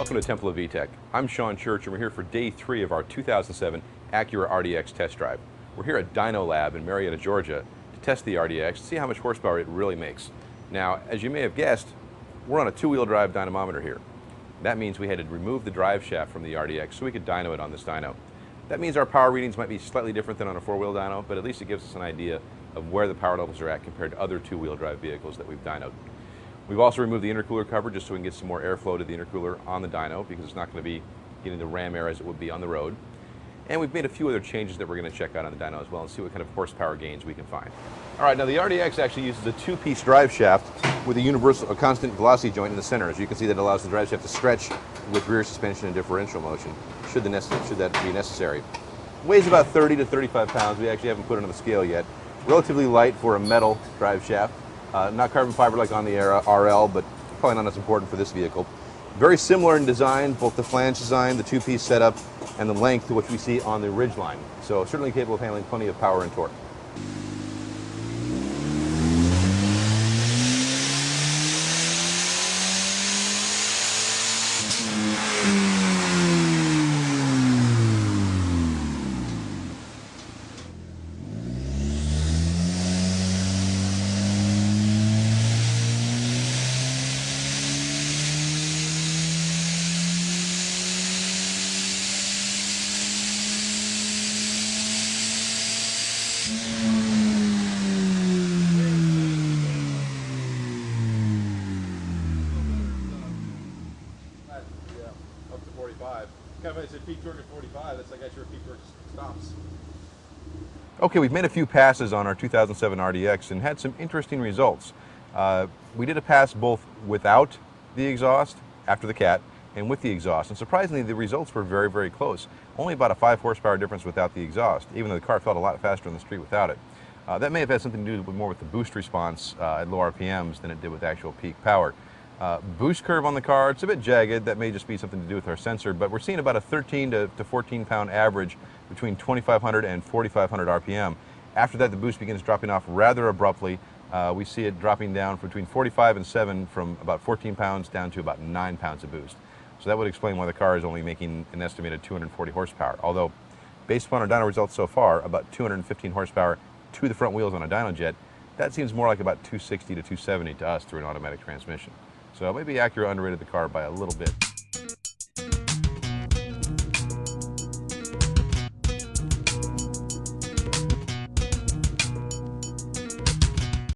Welcome to Temple of VTEC. I'm Sean Church and we're here for day 3 of our 2007 Acura RDX test drive. We're here at Dyno Lab in Marietta, Georgia to test the RDX to see how much horsepower it really makes. Now, as you may have guessed, we're on a 2-wheel drive dynamometer here. That means we had to remove the drive shaft from the RDX so we could dyno it on this dyno. That means our power readings might be slightly different than on a 4-wheel dyno, but at least it gives us an idea of where the power levels are at compared to other 2-wheel drive vehicles that we've dynoed. We've also removed the intercooler cover just so we can get some more airflow to the intercooler on the dyno because it's not going to be getting the ram air as it would be on the road. And we've made a few other changes that we're going to check out on the dyno as well and see what kind of horsepower gains we can find. All right, now the RDX actually uses a 2-piece drive shaft with a constant velocity joint in the center. As you can see, that allows the drive shaft to stretch with rear suspension and differential motion, should that be necessary. Weighs about 30 to 35 pounds. We actually haven't put it on the scale yet. Relatively light for a metal drive shaft. Not carbon fiber like on the RL, but probably not as important for this vehicle. Very similar in design, both the flange design, the 2-piece setup, and the length to what we see on the Ridgeline. So certainly capable of handling plenty of power and torque. Up to 45. Kind of I said peak torque at 45, that's like at your peak torque stops. Okay, we've made a few passes on our 2007 RDX and had some interesting results. We did a pass both without the exhaust, after the cat, and with the exhaust. And surprisingly, the results were very, very close. Only about a 5 horsepower difference without the exhaust, even though the car felt a lot faster on the street without it. That may have had something to do more with the boost response at low RPMs than it did with actual peak power. Boost curve on the car, it's a bit jagged. That may just be something to do with our sensor, but we're seeing about a 13 to 14 pound average between 2,500 and 4,500 RPM. After that, the boost begins dropping off rather abruptly. We see it dropping down between 45 and 7 from about 14 pounds down to about 9 pounds of boost. So that would explain why the car is only making an estimated 240 horsepower. Although, based upon our dyno results so far, about 215 horsepower to the front wheels on a Dynojet, that seems more like about 260 to 270 to us through an automatic transmission. So maybe Acura underrated the car by a little bit.